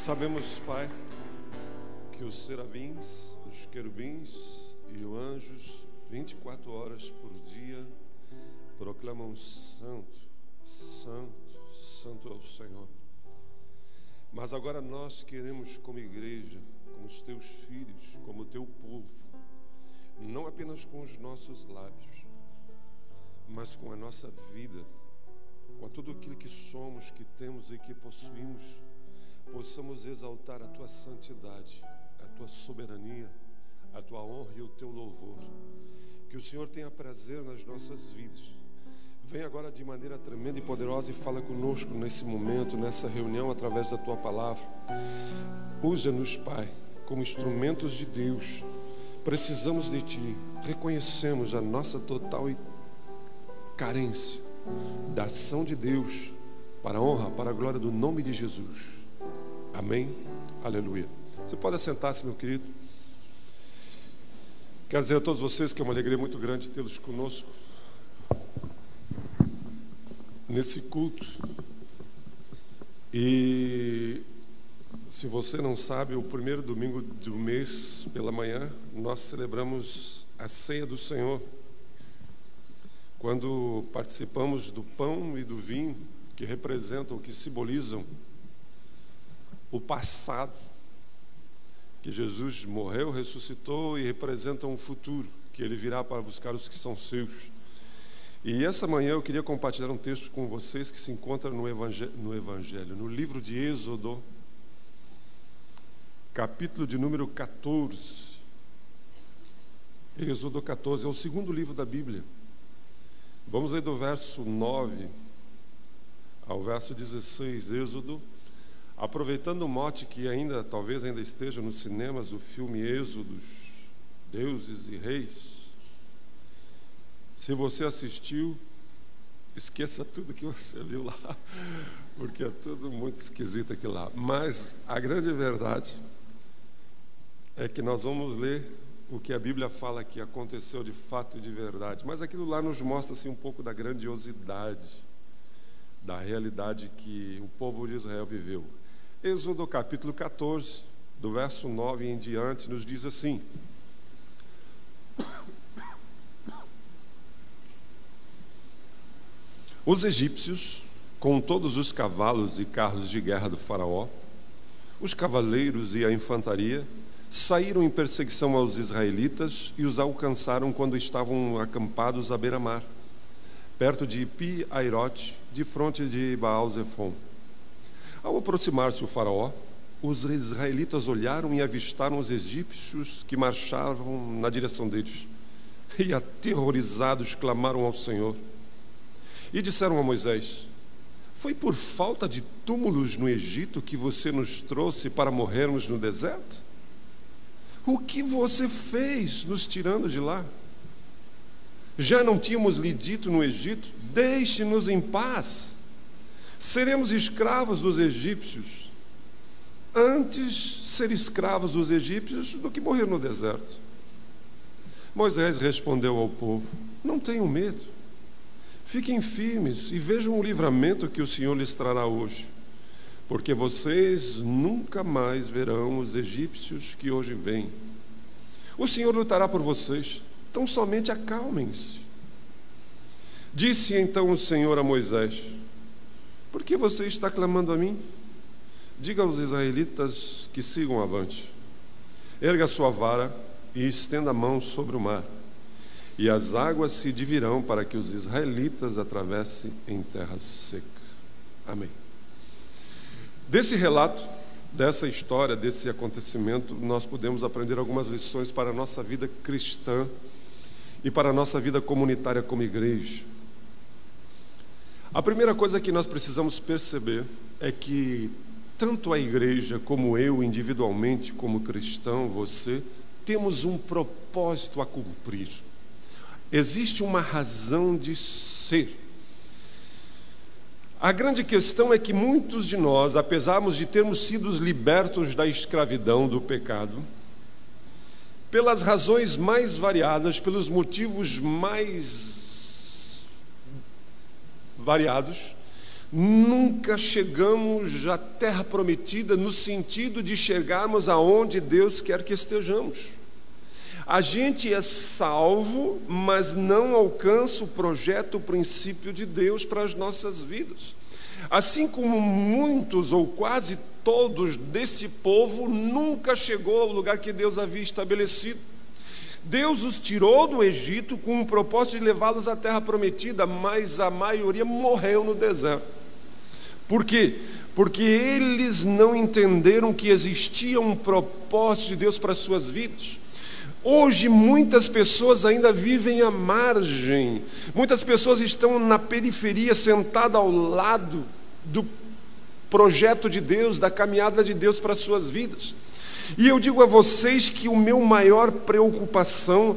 Sabemos, Pai, que os serafins, os querubins e os anjos, 24 horas por dia, proclamam Santo, Santo, Santo é o Senhor. Mas agora nós queremos, como igreja, como os teus filhos, como o teu povo, não apenas com os nossos lábios, mas com a nossa vida, com tudo aquilo que somos, que temos e que possuímos, possamos exaltar a tua santidade, a tua soberania, a tua honra e o teu louvor. Que o Senhor tenha prazer nas nossas vidas. Vem agora de maneira tremenda e poderosa e fala conosco nesse momento, nessa reunião, através da tua palavra. Usa-nos, Pai, como instrumentos de Deus. Precisamos de ti. Reconhecemos a nossa total carência da ação de Deus, para a honra, para a glória do nome de Jesus. Amém? Aleluia. Você pode assentar-se, meu querido. Quero dizer a todos vocês que é uma alegria muito grande tê-los conosco nesse culto. E se você não sabe, o primeiro domingo do mês pela manhã nós celebramos a ceia do Senhor, quando participamos do pão e do vinho, que representam, que simbolizam o passado, que Jesus morreu, ressuscitou, e representam um futuro, que Ele virá para buscar os que são seus. E essa manhã eu queria compartilhar um texto com vocês que se encontra no Evangelho, no livro de Êxodo, capítulo de número 14. Êxodo 14, é o segundo livro da Bíblia. Vamos ler do verso 9 ao verso 16, Êxodo. Aproveitando o mote que talvez ainda esteja nos cinemas, o filme Êxodos, Deuses e Reis. Se você assistiu, esqueça tudo que você viu lá, porque é tudo muito esquisito aquilo lá. Mas a grande verdade é que nós vamos ler o que a Bíblia fala que aconteceu de fato e de verdade. Mas aquilo lá nos mostra assim, um pouco da grandiosidade da realidade que o povo de Israel viveu. Êxodo capítulo 14, do verso 9 em diante, nos diz assim: os egípcios, com todos os cavalos e carros de guerra do faraó, os cavaleiros e a infantaria, saíram em perseguição aos israelitas e os alcançaram quando estavam acampados à beira-mar, perto de Pi-Airote, de fronte de Baal-Zefon. Ao aproximar-se o faraó, os israelitas olharam e avistaram os egípcios que marchavam na direção deles. E aterrorizados clamaram ao Senhor. E disseram a Moisés: foi por falta de túmulos no Egito que você nos trouxe para morrermos no deserto? O que você fez nos tirando de lá? Já não tínhamos lhe dito no Egito: deixe-nos em paz, seremos escravos dos egípcios. Antes ser escravos dos egípcios do que morrer no deserto. Moisés respondeu ao povo: não tenham medo, fiquem firmes e vejam o livramento que o Senhor lhes trará hoje, porque vocês nunca mais verão os egípcios que hoje vêm. O Senhor lutará por vocês, então somente acalmem-se. Disse então o Senhor a Moisés: por que você está clamando a mim? Diga aos israelitas que sigam avante. Erga sua vara e estenda a mão sobre o mar, e as águas se dividirão para que os israelitas atravessem em terra seca. Amém. Desse relato, dessa história, desse acontecimento, nós podemos aprender algumas lições para a nossa vida cristã e para a nossa vida comunitária como igreja. A primeira coisa que nós precisamos perceber é que tanto a igreja como eu, individualmente, como cristão, você, temos um propósito a cumprir. Existe uma razão de ser. A grande questão é que muitos de nós, apesar de termos sido libertos da escravidão, do pecado, pelas razões mais variadas, pelos motivos mais variados, nunca chegamos à terra prometida no sentido de chegarmos aonde Deus quer que estejamos. A gente é salvo, mas não alcança o projeto, o princípio de Deus para as nossas vidas. Assim como muitos ou quase todos desse povo nunca chegou ao lugar que Deus havia estabelecido. Deus os tirou do Egito com o propósito de levá-los à terra prometida, mas a maioria morreu no deserto. Por quê? Porque eles não entenderam que existia um propósito de Deus para as suas vidas. Hoje muitas pessoas ainda vivem à margem, muitas pessoas estão na periferia, sentadas ao lado do projeto de Deus, da caminhada de Deus para as suas vidas. E eu digo a vocês que o meu maior preocupação,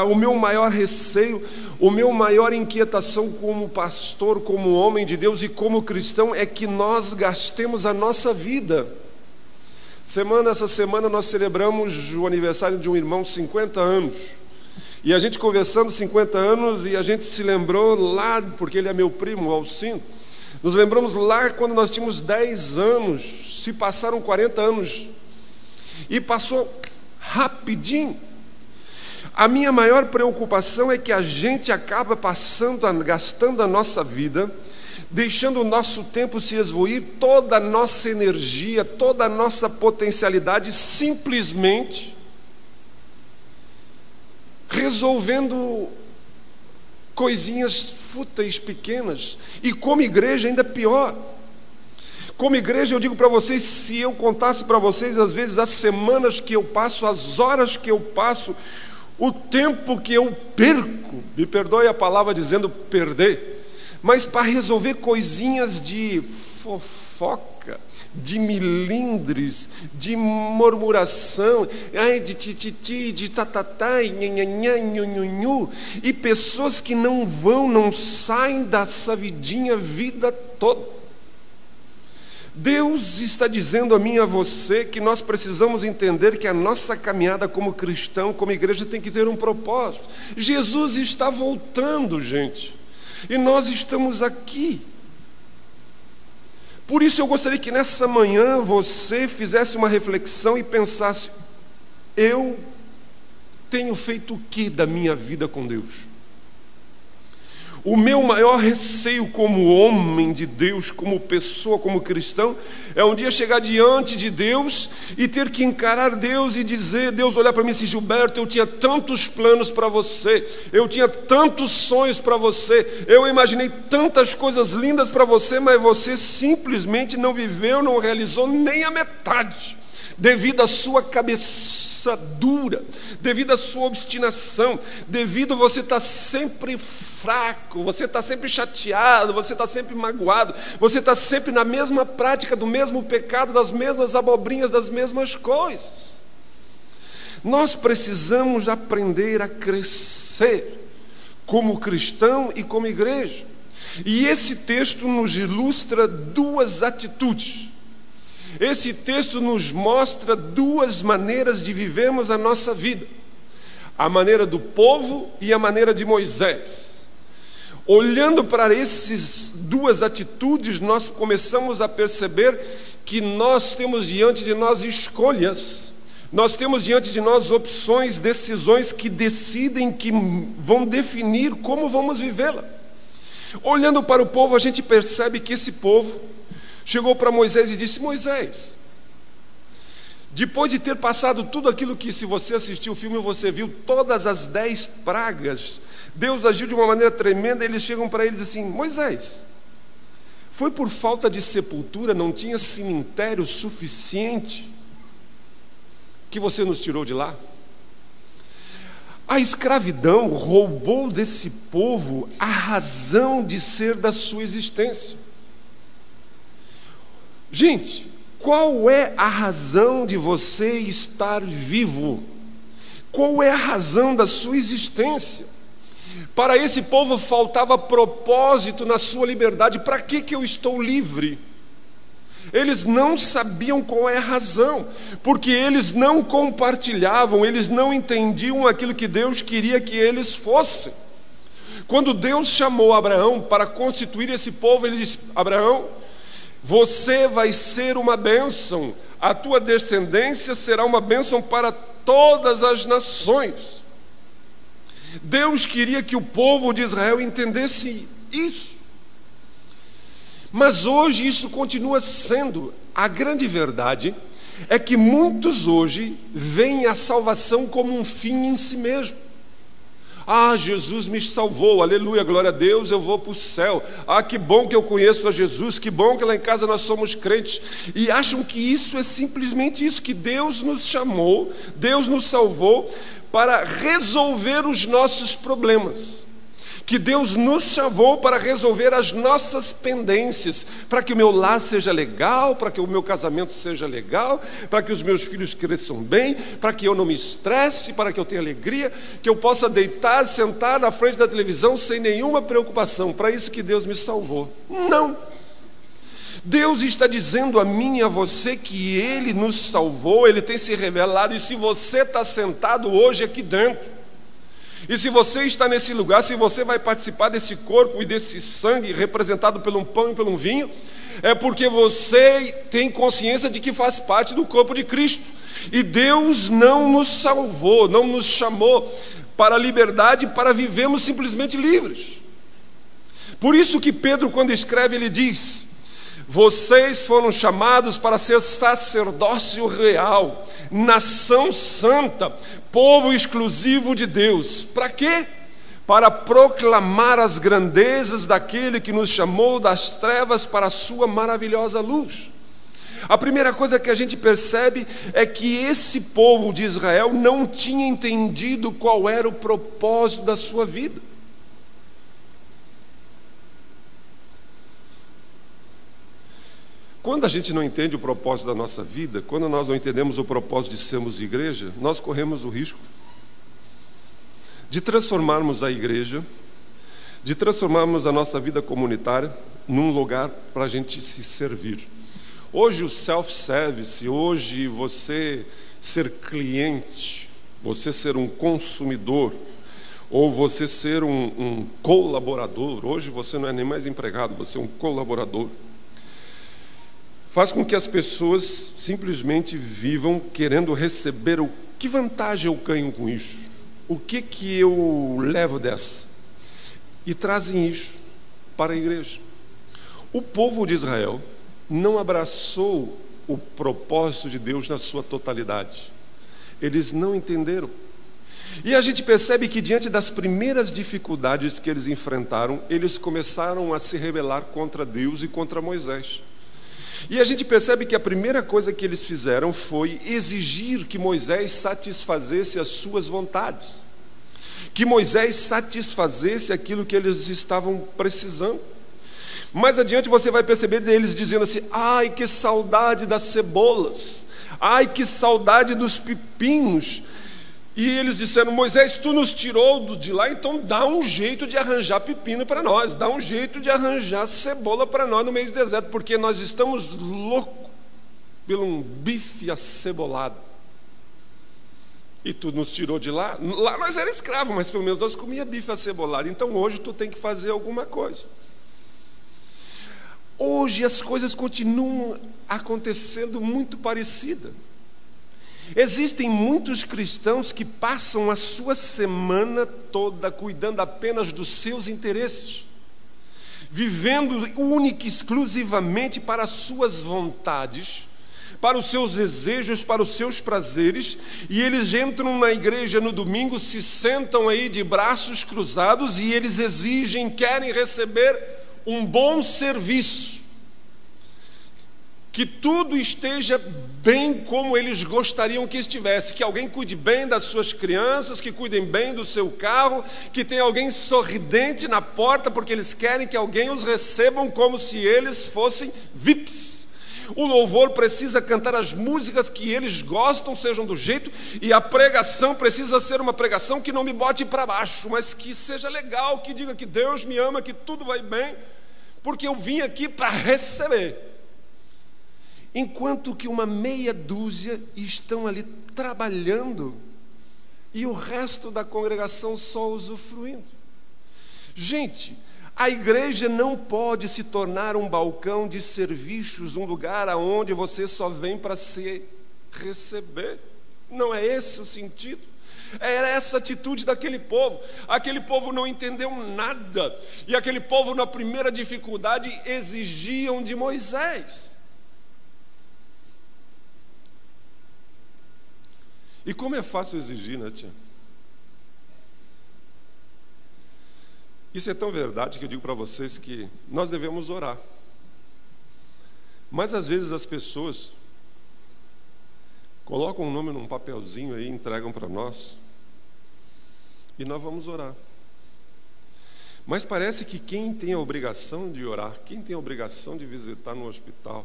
o meu maior receio, o meu maior inquietação como pastor, como homem de Deus e como cristão é que nós gastemos a nossa vida. Essa semana nós celebramos o aniversário de um irmão, 50 anos. E a gente conversando 50 anos e a gente se lembrou lá, porque ele é meu primo, o Alcindo, nos lembramos lá quando nós tínhamos 10 anos, se passaram 40 anos. E passou rapidinho. A minha maior preocupação é que a gente acaba gastando a nossa vida, deixando o nosso tempo se esvoir, toda a nossa energia, toda a nossa potencialidade, simplesmente resolvendo coisinhas fúteis, pequenas. E como igreja ainda pior. Como igreja, eu digo para vocês, se eu contasse para vocês, às vezes, as semanas que eu passo, as horas que eu passo, o tempo que eu perco, me perdoe a palavra dizendo perder, mas para resolver coisinhas de fofoca, de milindres, de murmuração, de tititi, de tatatá, nhanhanhá, e pessoas que não saem dessa vidinha a vida toda. Deus está dizendo a mim e a você que nós precisamos entender que a nossa caminhada como cristão, como igreja, tem que ter um propósito. Jesus está voltando, gente, e nós estamos aqui. Por isso eu gostaria que nessa manhã você fizesse uma reflexão e pensasse: eu tenho feito o que da minha vida com Deus? O meu maior receio como homem de Deus, como pessoa, como cristão, é um dia chegar diante de Deus e ter que encarar Deus e dizer, Deus olhar para mim e dizer: Gilberto, eu tinha tantos planos para você, eu tinha tantos sonhos para você, eu imaginei tantas coisas lindas para você, mas você simplesmente não viveu, não realizou nem a metade, devido à sua cabeça dura, devido à sua obstinação, devido a você estar sempre fraco, você está sempre chateado, você está sempre magoado, você está sempre na mesma prática do mesmo pecado, das mesmas abobrinhas, das mesmas coisas. Nós precisamos aprender a crescer como cristão e como igreja. E esse texto nos ilustra duas atitudes. Esse texto nos mostra duas maneiras de vivermos a nossa vida: a maneira do povo e a maneira de Moisés. Olhando para essas duas atitudes, nós começamos a perceber que nós temos diante de nós escolhas, nós temos diante de nós opções, decisões que decidem, que vão definir como vamos vivê-la. Olhando para o povo, a gente percebe que esse povo chegou para Moisés e disse: Moisés, depois de ter passado tudo aquilo que, se você assistiu o filme, você viu todas as 10 pragas, Deus agiu de uma maneira tremenda. Eles chegam para eles assim: Moisés, foi por falta de sepultura, não tinha cemitério suficiente que você nos tirou de lá? A escravidão roubou desse povo a razão de ser da sua existência. Gente, qual é a razão de você estar vivo? Qual é a razão da sua existência? Para esse povo faltava propósito na sua liberdade. Para que eu estou livre? Eles não sabiam qual é a razão, porque eles não compartilhavam, eles não entendiam aquilo que Deus queria que eles fossem. Quando Deus chamou Abraão para constituir esse povo, ele disse: Abraão, você vai ser uma bênção, a tua descendência será uma bênção para todas as nações. Deus queria que o povo de Israel entendesse isso. Mas hoje isso continua sendo. A grande verdade é que muitos hoje veem a salvação como um fim em si mesmo. Ah, Jesus me salvou, aleluia, glória a Deus, eu vou para o céu. Ah, que bom que eu conheço a Jesus, que bom que lá em casa nós somos crentes. E acham que isso é simplesmente isso, que Deus nos chamou, Deus nos salvou para resolver os nossos problemas. Que Deus nos chamou para resolver as nossas pendências, para que o meu lar seja legal, para que o meu casamento seja legal, para que os meus filhos cresçam bem, para que eu não me estresse, para que eu tenha alegria, que eu possa deitar, sentar na frente da televisão sem nenhuma preocupação. Para isso que Deus me salvou. Não! Deus está dizendo a mim e a você que Ele nos salvou, Ele tem se revelado, e se você está sentado hoje aqui dentro, e se você está nesse lugar, se você vai participar desse corpo e desse sangue representado pelo pão e pelo vinho, é porque você tem consciência de que faz parte do corpo de Cristo. E Deus não nos salvou, não nos chamou para a liberdade, para vivermos simplesmente livres. Por isso que Pedro, quando escreve, ele diz: vocês foram chamados para ser sacerdócio real, nação santa, povo exclusivo de Deus. Para quê? Para proclamar as grandezas daquele que nos chamou das trevas para a sua maravilhosa luz. A primeira coisa que a gente percebe é que esse povo de Israel não tinha entendido qual era o propósito da sua vida. Quando a gente não entende o propósito da nossa vida, quando nós não entendemos o propósito de sermos igreja, nós corremos o risco de transformarmos a igreja, de transformarmos a nossa vida comunitária num lugar para a gente se servir. Hoje o self-service, hoje você ser cliente, você ser um consumidor, ou você ser um colaborador, hoje você não é nem mais empregado, você é um colaborador, faz com que as pessoas simplesmente vivam querendo receber que vantagem eu ganho com isso, o que eu levo dessa, e trazem isso para a igreja. O povo de Israel não abraçou o propósito de Deus na sua totalidade, eles não entenderam. E a gente percebe que diante das primeiras dificuldades que eles enfrentaram, eles começaram a se rebelar contra Deus e contra Moisés. E a gente percebe que a primeira coisa que eles fizeram foi exigir que Moisés satisfazesse as suas vontades, que Moisés satisfazesse aquilo que eles estavam precisando. Mais adiante você vai perceber eles dizendo assim: ai, que saudade das cebolas, ai, que saudade dos pepinos. E eles disseram: Moisés, tu nos tirou de lá, então dá um jeito de arranjar pepino para nós, dá um jeito de arranjar cebola para nós no meio do deserto, porque nós estamos loucos pelo um bife acebolado. E tu nos tirou de lá, lá nós éramos escravos, mas pelo menos nós comíamos bife acebolado, então hoje tu tem que fazer alguma coisa. Hoje as coisas continuam acontecendo muito parecidas. Existem muitos cristãos que passam a sua semana toda cuidando apenas dos seus interesses, vivendo única e exclusivamente para as suas vontades, para os seus desejos, para os seus prazeres, e eles entram na igreja no domingo, se sentam aí de braços cruzados e eles exigem, querem receber um bom serviço, que tudo esteja bem como eles gostariam que estivesse, que alguém cuide bem das suas crianças, que cuidem bem do seu carro, que tenha alguém sorridente na porta, porque eles querem que alguém os recebam como se eles fossem VIPs. O louvor precisa cantar as músicas que eles gostam, sejam do jeito, e a pregação precisa ser uma pregação que não me bote para baixo, mas que seja legal, que diga que Deus me ama, que tudo vai bem, porque eu vim aqui para receber. Enquanto que uma meia dúzia estão ali trabalhando e o resto da congregação só usufruindo. Gente, a igreja não pode se tornar um balcão de serviços, um lugar aonde você só vem para se receber. Não é esse o sentido. Era essa atitude daquele povo. Aquele povo não entendeu nada. E aquele povo, na primeira dificuldade, exigiam de Moisés. E como é fácil exigir, né, tia? Isso é tão verdade que eu digo para vocês que nós devemos orar. Mas às vezes as pessoas colocam um nome num papelzinho aí, entregam para nós, e nós vamos orar. Mas parece que quem tem a obrigação de orar, quem tem a obrigação de visitar no hospital,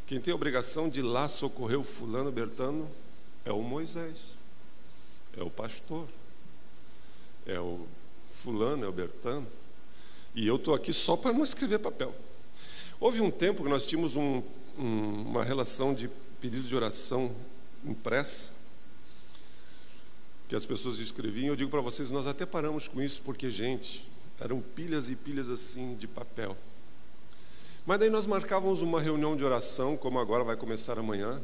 quem tem a obrigação de ir lá socorrer o fulano, Bertano, é o Moisés, é o pastor, é o fulano, é o Bertano. E eu estou aqui só para não escrever papel. Houve um tempo que nós tínhamos uma relação de pedidos de oração impressa, que as pessoas escreviam. Eu digo para vocês, nós até paramos com isso, porque, gente, eram pilhas e pilhas assim de papel. Mas daí nós marcávamos uma reunião de oração, como agora vai começar amanhã.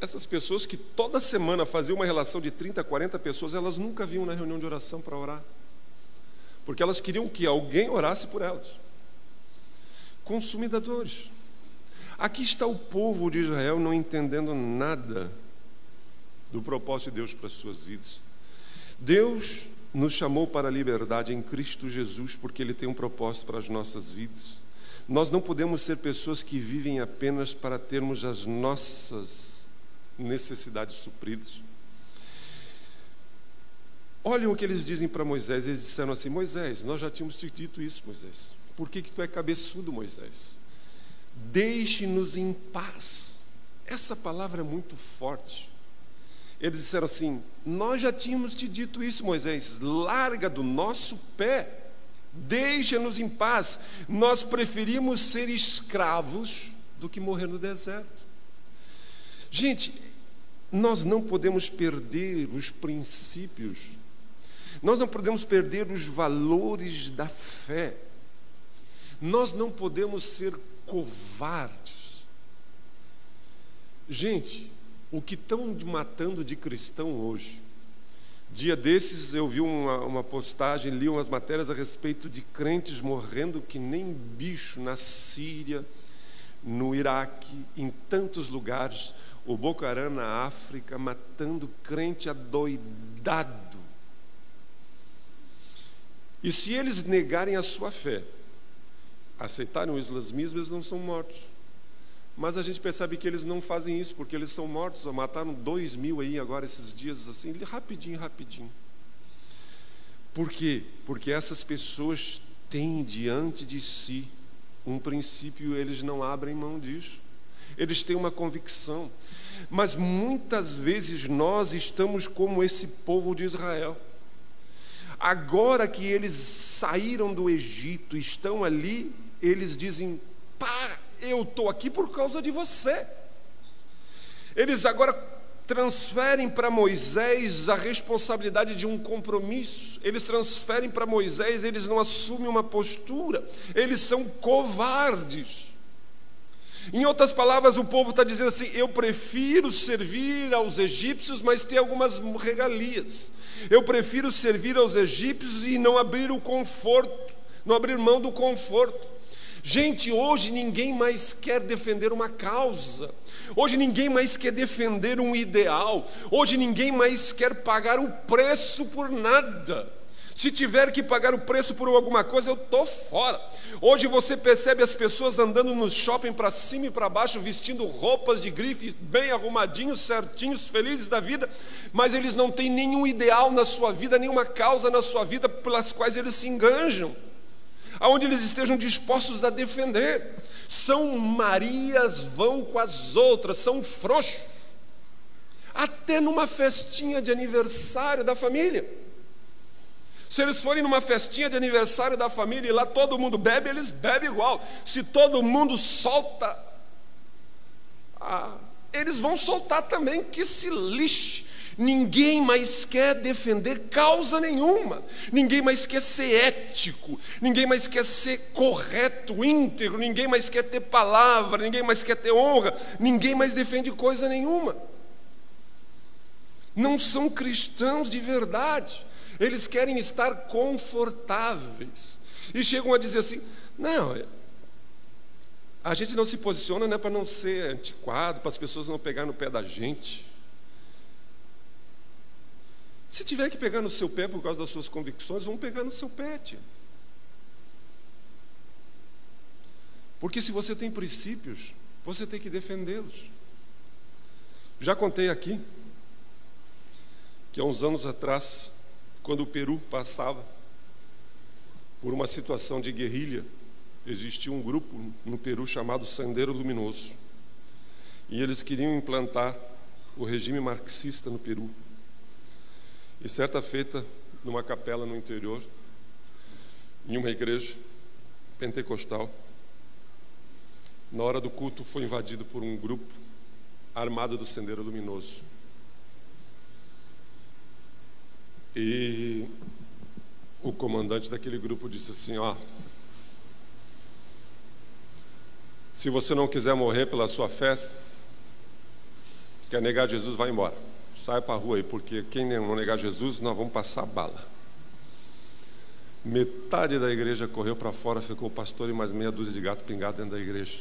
Essas pessoas que toda semana faziam uma relação de 30, 40 pessoas, elas nunca vinham na reunião de oração para orar, porque elas queriam que alguém orasse por elas. Consumidores. Aqui está o povo de Israel não entendendo nada do propósito de Deus para as suas vidas. Deus nos chamou para a liberdade em Cristo Jesus, porque Ele tem um propósito para as nossas vidas. Nós não podemos ser pessoas que vivem apenas para termos as nossas necessidades supridas. Olhem o que eles dizem para Moisés. Eles disseram assim: Moisés, nós já tínhamos te dito isso, Moisés. Por que tu é cabeçudo, Moisés? Deixe-nos em paz. Essa palavra é muito forte. Eles disseram assim: nós já tínhamos te dito isso, Moisés. Larga do nosso pé, deixa-nos em paz. Nós preferimos ser escravos do que morrer no deserto. Gente, nós não podemos perder os princípios, nós não podemos perder os valores da fé, nós não podemos ser covardes. Gente, o que estão matando de cristão hoje, dia desses eu vi uma postagem, li umas matérias a respeito de crentes morrendo que nem bicho na Síria, no Iraque, em tantos lugares, o Boko Haram na África, matando crente adoidado. E se eles negarem a sua fé, aceitarem o islamismo, eles não são mortos. Mas a gente percebe que eles não fazem isso, porque eles são mortos. Mataram 2.000 aí agora esses dias, assim, rapidinho. Por quê? Porque essas pessoas têm diante de si um princípio, eles não abrem mão disso. Eles têm uma convicção. Mas muitas vezes nós estamos como esse povo de Israel. Agora que eles saíram do Egito, estão ali, eles dizem: pá, eu estou aqui por causa de você. Eles agora transferem para Moisés a responsabilidade de um compromisso. Eles transferem para Moisés, eles não assumem uma postura. Eles são covardes. Em outras palavras, o povo está dizendo assim: eu prefiro servir aos egípcios, mas ter algumas regalias. Eu prefiro servir aos egípcios e não abrir o conforto, não abrir mão do conforto. Gente, hoje ninguém mais quer defender uma causa. Hoje ninguém mais quer defender um ideal. Hoje ninguém mais quer pagar o preço por nada. Se tiver que pagar o preço por alguma coisa, eu estou fora. Hoje você percebe as pessoas andando no shopping para cima e para baixo, vestindo roupas de grife, bem arrumadinhos, certinhos, felizes da vida, mas eles não têm nenhum ideal na sua vida, nenhuma causa na sua vida pelas quais eles se enganjam, aonde eles estejam dispostos a defender. São Marias vão com as outras, são frouxos, até numa festinha de aniversário da família. Se eles forem numa festinha de aniversário da família e lá todo mundo bebe, eles bebem igual. Se todo mundo solta, eles vão soltar também, que se lixe. Ninguém mais quer defender causa nenhuma, ninguém mais quer ser ético, ninguém mais quer ser correto, íntegro, ninguém mais quer ter palavra, ninguém mais quer ter honra, ninguém mais defende coisa nenhuma. Não são cristãos de verdade, eles querem estar confortáveis e chegam a dizer assim: não, a gente não se posiciona, né, para não ser antiquado, para as pessoas não pegarem no pé da gente. Se tiver que pegar no seu pé por causa das suas convicções, vão pegar no seu pé, tia. Porque se você tem princípios, você tem que defendê-los. Já contei aqui que há uns anos atrás, quando o Peru passava por uma situação de guerrilha, existia um grupo no Peru chamado Sendero Luminoso, e eles queriam implantar o regime marxista no Peru. E certa feita, numa capela no interior, em uma igreja pentecostal, na hora do culto foi invadido por um grupo armado do Sendero Luminoso. E o comandante daquele grupo disse assim: ó, se você não quiser morrer pela sua fé, quer negar Jesus, vai embora. Sai para a rua aí, porque quem não negar Jesus, nós vamos passar bala. Metade da igreja correu para fora, ficou o pastor e mais meia dúzia de gato pingado dentro da igreja.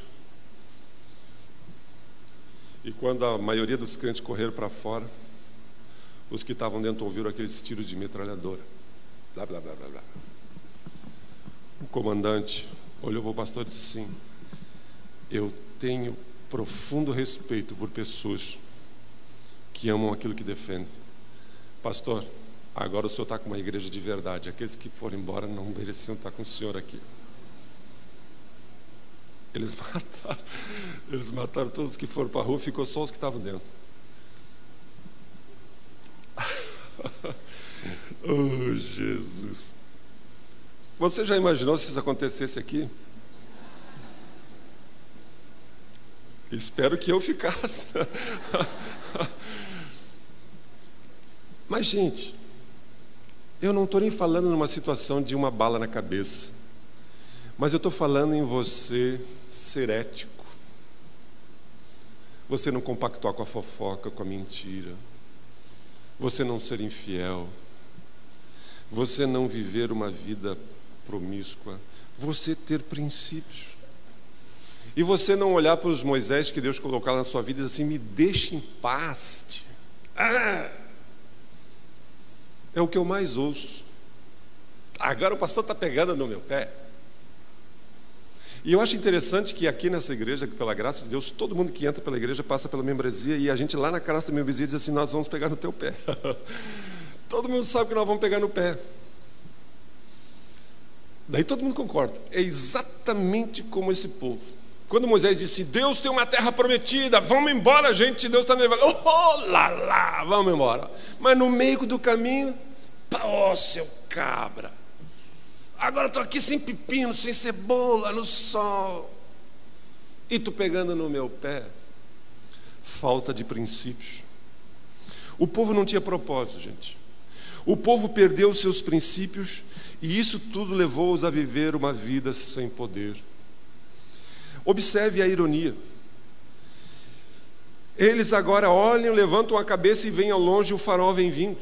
E quando a maioria dos crentes correram para fora, os que estavam dentro ouviram aqueles tiros de metralhadora. Blá, blá, blá, blá, blá. O comandante olhou para o pastor e disse assim: eu tenho profundo respeito por pessoas que amam aquilo que defendem. Pastor, agora o senhor está com uma igreja de verdade. Aqueles que foram embora não mereciam estar com o senhor aqui. Eles mataram todos que foram para a rua, ficou só os que estavam dentro. Oh, Jesus! Você já imaginou se isso acontecesse aqui? Espero que eu ficasse. Mas, gente, eu não estou nem falando numa situação de uma bala na cabeça, mas eu estou falando em você ser ético, você não compactuar com a fofoca, com a mentira, você não ser infiel, você não viver uma vida promíscua, você ter princípios. E você não olhar para os Moisés que Deus colocou na sua vida e dizer assim: me deixe em paz. É o que eu mais ouço. Agora o pastor está pegando no meu pé. E eu acho interessante que aqui nessa igreja, pela graça de Deus, todo mundo que entra pela igreja passa pela membresia, e a gente lá na casa da membresia diz assim: nós vamos pegar no teu pé. Todo mundo sabe que nós vamos pegar no pé. Daí todo mundo concorda. É exatamente como esse povo. Quando Moisés disse: Deus tem uma terra prometida, vamos embora, gente, Deus está levando. Oh, lá, vamos embora. Mas no meio do caminho, seu cabra, agora estou aqui sem pepino, sem cebola, no sol, e tu pegando no meu pé. Falta de princípios. O povo não tinha propósito, gente. O povo perdeu os seus princípios, e isso tudo levou-os a viver uma vida sem poder. Observe a ironia. Eles agora olham, levantam a cabeça e veem ao longe o faraó vem vindo.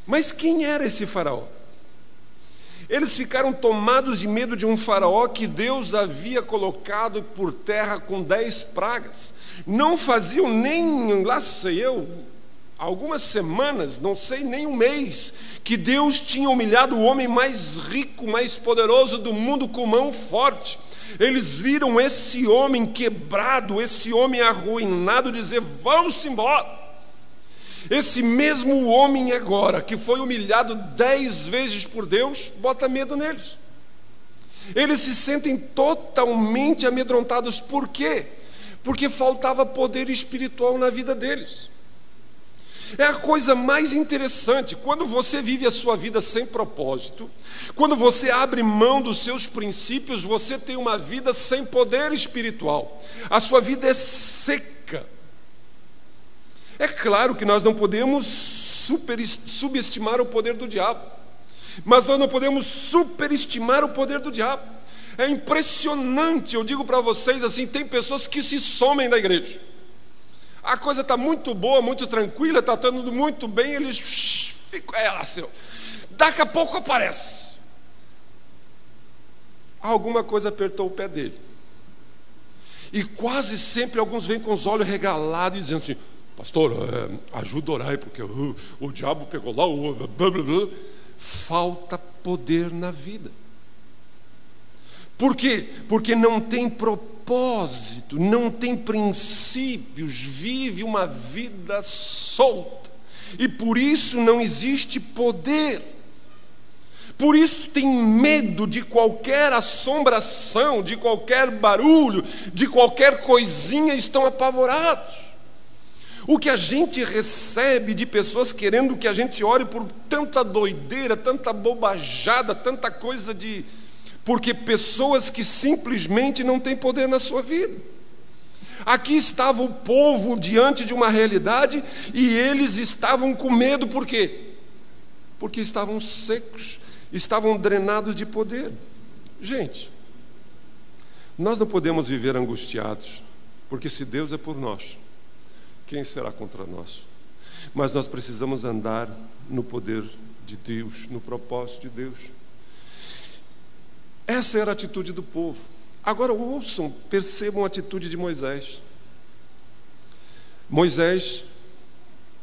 Mas quem era esse faraó? Eles ficaram tomados de medo de um faraó que Deus havia colocado por terra com 10 pragas. Não faziam nem, lá sei eu, algumas semanas, não sei, nem um mês, que Deus tinha humilhado o homem mais rico, mais poderoso do mundo com mão forte. Eles viram esse homem quebrado, esse homem arruinado, dizer: vamos embora. Esse mesmo homem agora, que foi humilhado 10 vezes por Deus, bota medo neles. Eles se sentem totalmente amedrontados. Por quê? Porque faltava poder espiritual na vida deles. É a coisa mais interessante. Quando você vive a sua vida sem propósito, quando você abre mão dos seus princípios, você tem uma vida sem poder espiritual. A sua vida é seca. É claro que nós não podemos subestimar o poder do diabo, mas nós não podemos superestimar o poder do diabo. É impressionante, eu digo para vocês assim, tem pessoas que se somem da igreja. A coisa está muito boa, muito tranquila, está tudo muito bem, eles ficam, daqui a pouco aparece. Alguma coisa apertou o pé dele. E quase sempre alguns vêm com os olhos regalados e dizendo assim: pastor, ajuda a orar, porque o diabo pegou lá, blá, blá, blá. Falta poder na vida. Por quê? Porque não tem propósito, não tem princípios, vive uma vida solta, e por isso não existe poder. Por isso tem medo de qualquer assombração, de qualquer barulho, de qualquer coisinha, estão apavorados. O que a gente recebe de pessoas querendo que a gente ore por tanta doideira, tanta bobajada, tanta coisa de... Porque pessoas que simplesmente não têm poder na sua vida. Aqui estava o povo diante de uma realidade e eles estavam com medo, por quê? Porque estavam secos, estavam drenados de poder. Gente, nós não podemos viver angustiados, porque se Deus é por nós, quem será contra nós? Mas nós precisamos andar no poder de Deus, no propósito de Deus. Essa era a atitude do povo. Agora ouçam, percebam a atitude de Moisés. Moisés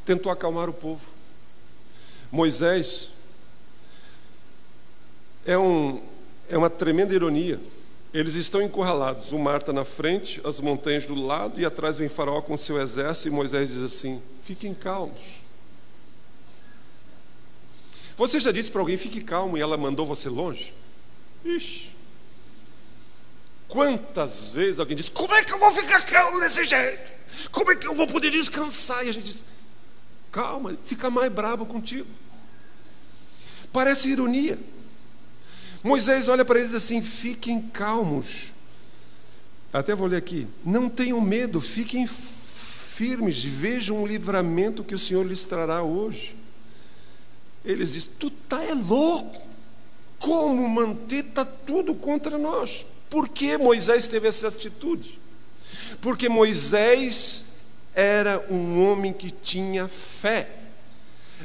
tentou acalmar o povo. Moisés é uma tremenda ironia. Eles estão encurralados, o mar está na frente, as montanhas do lado, e atrás vem Faraó com seu exército, e Moisés diz assim: fiquem calmos. Você já disse para alguém, fique calmo, e ela mandou você longe? Ixi, quantas vezes alguém diz: como é que eu vou ficar calmo desse jeito? Como é que eu vou poder descansar? E a gente diz: calma, fica mais bravo contigo. Parece ironia. Moisés olha para eles assim: fiquem calmos. Até vou ler aqui: não tenham medo, fiquem firmes, vejam o livramento que o Senhor lhes trará hoje. Eles dizem: tu é louco. Como manter? Está tudo contra nós. Por que Moisés teve essa atitude? Porque Moisés era um homem que tinha fé.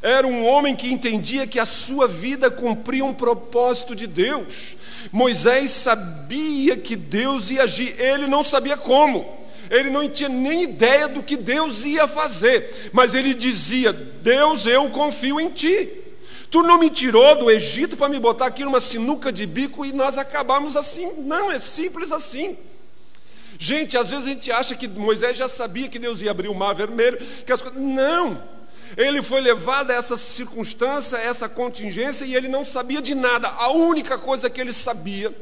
Era um homem que entendia que a sua vida cumpria um propósito de Deus. Moisés sabia que Deus ia agir, ele não sabia como. Ele não tinha nem ideia do que Deus ia fazer, mas ele dizia: Deus, eu confio em Ti. Tu não me tirou do Egito para me botar aqui numa sinuca de bico e nós acabamos assim. Não, é simples assim. Gente, às vezes a gente acha que Moisés já sabia que Deus ia abrir o mar vermelho, que as coisas... Não, ele foi levado a essa circunstância, a essa contingência, e ele não sabia de nada. A única coisa que ele sabia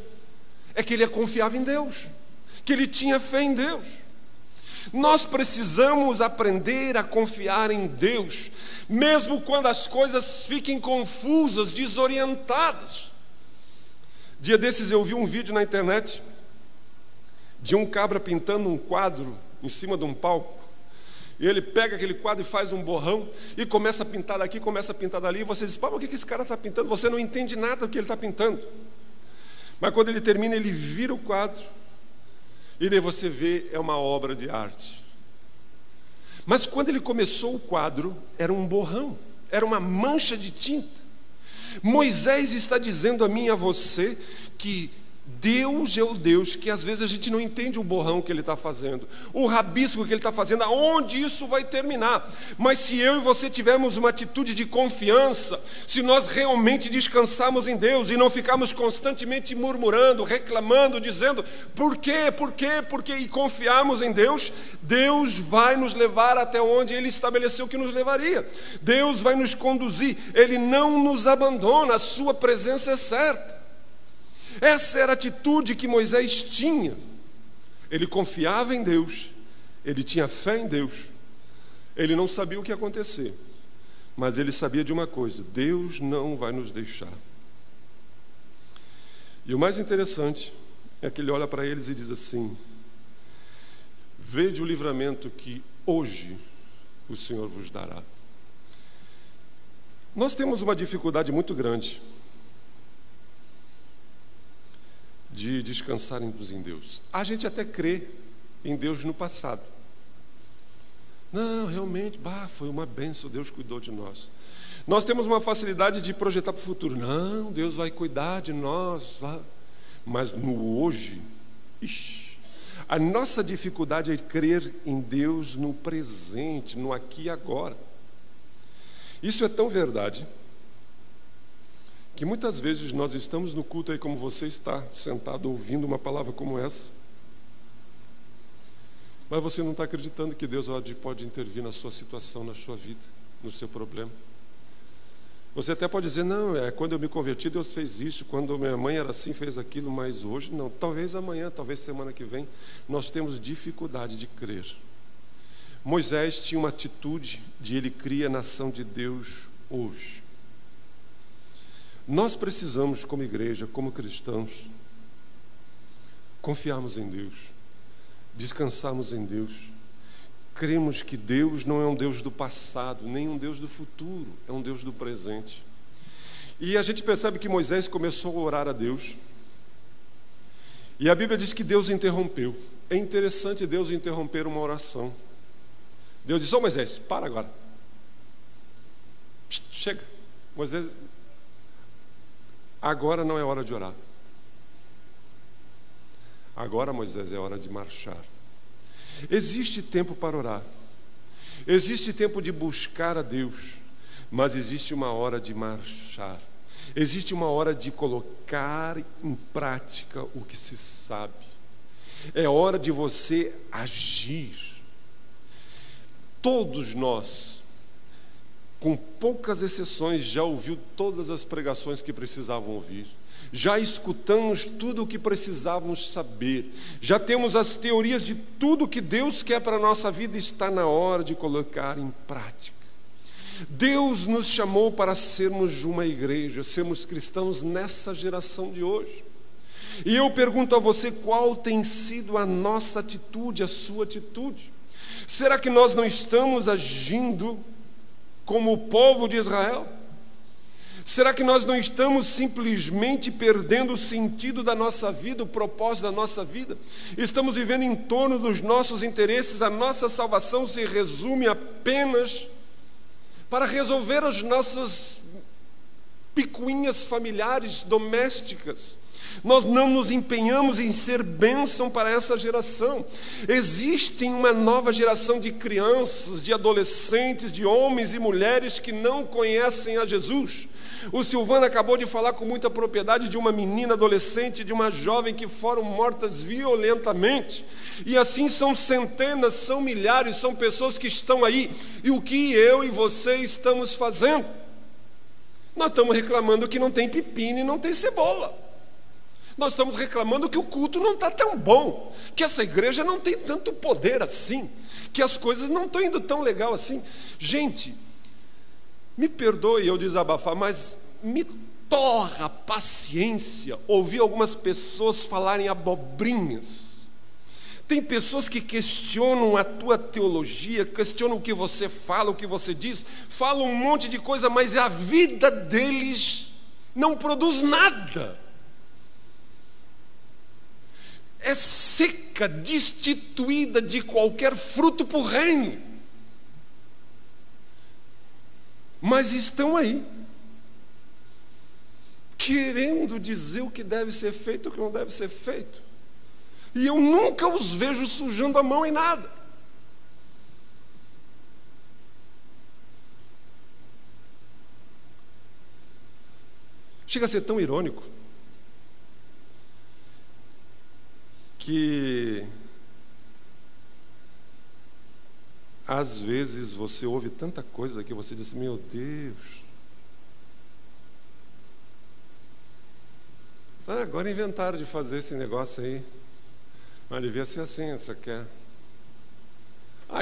é que ele confiava em Deus, que ele tinha fé em Deus. Nós precisamos aprender a confiar em Deus, mesmo quando as coisas fiquem confusas, desorientadas. Dia desses eu vi um vídeo na internet de um cabra pintando um quadro em cima de um palco. E ele pega aquele quadro e faz um borrão e começa a pintar daqui, começa a pintar dali. E você diz: o que esse cara está pintando? Você não entende nada do que ele está pintando. Mas quando ele termina, ele vira o quadro e daí você vê, é uma obra de arte. Mas quando ele começou o quadro, era um borrão, era uma mancha de tinta. Moisés está dizendo a mim e a você que Deus é o Deus que às vezes a gente não entende o borrão que Ele está fazendo, o rabisco que Ele está fazendo, aonde isso vai terminar. Mas se eu e você tivermos uma atitude de confiança, se nós realmente descansarmos em Deus e não ficarmos constantemente murmurando, reclamando, dizendo por quê, e confiarmos em Deus, Deus vai nos levar até onde Ele estabeleceu que nos levaria. Deus vai nos conduzir, Ele não nos abandona, a sua presença é certa. Essa era a atitude que Moisés tinha. Ele confiava em Deus, ele tinha fé em Deus. Ele não sabia o que ia acontecer, mas ele sabia de uma coisa: Deus não vai nos deixar. E o mais interessante é que ele olha para eles e diz assim: vede o livramento que hoje o Senhor vos dará. Nós temos uma dificuldade muito grande de descansarmos em Deus. A gente até crê em Deus no passado. Não, realmente, foi uma bênção, Deus cuidou de nós. Nós temos uma facilidade de projetar para o futuro. Não, Deus vai cuidar de nós. Mas no hoje, a nossa dificuldade é crer em Deus no presente, no aqui e agora. Isso é tão verdade que muitas vezes nós estamos no culto aí como você está, sentado ouvindo uma palavra como essa, mas você não está acreditando que Deus pode intervir na sua situação, na sua vida, no seu problema. Você até pode dizer, não, quando eu me converti Deus fez isso, quando minha mãe era assim fez aquilo, mas hoje não. Talvez amanhã, talvez semana que vem, nós temos dificuldade de crer. Moisés tinha uma atitude de ele cria a nação de Deus hoje. Nós precisamos, como igreja, como cristãos, confiarmos em Deus, descansarmos em Deus. Cremos que Deus não é um Deus do passado, nem um Deus do futuro, é um Deus do presente. E a gente percebe que Moisés começou a orar a Deus, e a Bíblia diz que Deus interrompeu. É interessante Deus interromper uma oração. Deus disse, Moisés, para agora. Chega. Moisés, agora não é hora de orar. Agora, Moisés, é hora de marchar. Existe tempo para orar. Existe tempo de buscar a Deus. Mas existe uma hora de marchar. Existe uma hora de colocar em prática o que se sabe. É hora de você agir. Todos nós, com poucas exceções, já ouviu todas as pregações que precisavam ouvir. Já escutamos tudo o que precisávamos saber. Já temos as teorias de tudo que Deus quer para a nossa vida. Está na hora de colocar em prática. Deus nos chamou para sermos uma igreja, sermos cristãos nessa geração de hoje. E eu pergunto a você, qual tem sido a nossa atitude, a sua atitude? Será que nós não estamos agindo como o povo de Israel? Será que nós não estamos simplesmente perdendo o sentido da nossa vida, o propósito da nossa vida? Estamos vivendo em torno dos nossos interesses, a nossa salvação se resume apenas para resolver as nossas picuinhas familiares, domésticas. Nós não nos empenhamos em ser bênção para essa geração. Existe uma nova geração de crianças, de adolescentes, de homens e mulheres que não conhecem a Jesus. O Silvano acabou de falar com muita propriedade de uma menina adolescente, de uma jovem que foram mortas violentamente. E assim são centenas, são milhares, são pessoas que estão aí. E o que eu e você estamos fazendo? Nós estamos reclamando que não tem pepino e não tem cebola. Nós estamos reclamando que o culto não está tão bom, que essa igreja não tem tanto poder assim, que as coisas não estão indo tão legal assim. Gente, me perdoe eu desabafar, mas me torra a paciência ouvir algumas pessoas falarem abobrinhas. Tem pessoas que questionam a tua teologia, questionam o que você fala, o que você diz, falam um monte de coisa, mas a vida deles não produz nada. É seca, destituída de qualquer fruto para o reino. Mas estão aí, querendo dizer o que deve ser feito e o que não deve ser feito. E eu nunca os vejo sujando a mão em nada. Chega a ser tão irônico que às vezes você ouve tanta coisa que você diz, meu Deus, agora inventaram de fazer esse negócio aí, mas devia ser assim, isso quer.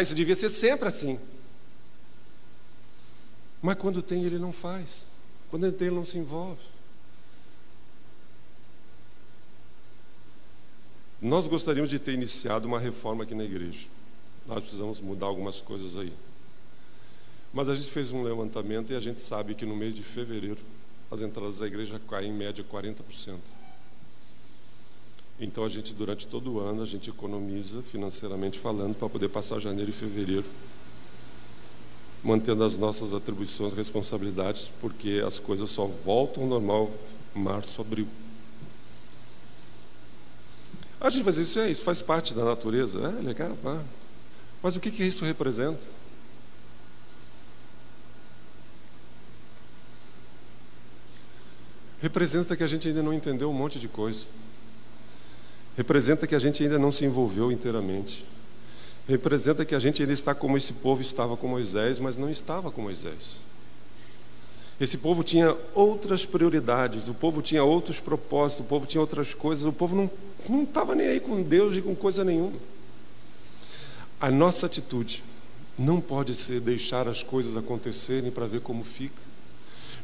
Isso devia ser sempre assim. Mas quando tem, ele não faz. Quando ele tem, ele não se envolve. Nós gostaríamos de ter iniciado uma reforma aqui na igreja. Nós precisamos mudar algumas coisas aí. Mas a gente fez um levantamento e a gente sabe que no mês de fevereiro as entradas da igreja caem em média 40%. Então a gente, durante todo o ano, a gente economiza financeiramente falando para poder passar janeiro e fevereiro mantendo as nossas atribuições, responsabilidades, porque as coisas só voltam ao normal março, abril. A gente vai dizer, isso faz parte da natureza. É legal, pá. Mas o que isso representa? Representa que a gente ainda não entendeu um monte de coisa. Representa que a gente ainda não se envolveu inteiramente. Representa que a gente ainda está como esse povo estava com Moisés, mas não estava com Moisés. Esse povo tinha outras prioridades, o povo tinha outros propósitos, o povo tinha outras coisas, o povo não estava nem aí com Deus e com coisa nenhuma. A nossa atitude não pode ser deixar as coisas acontecerem para ver como fica.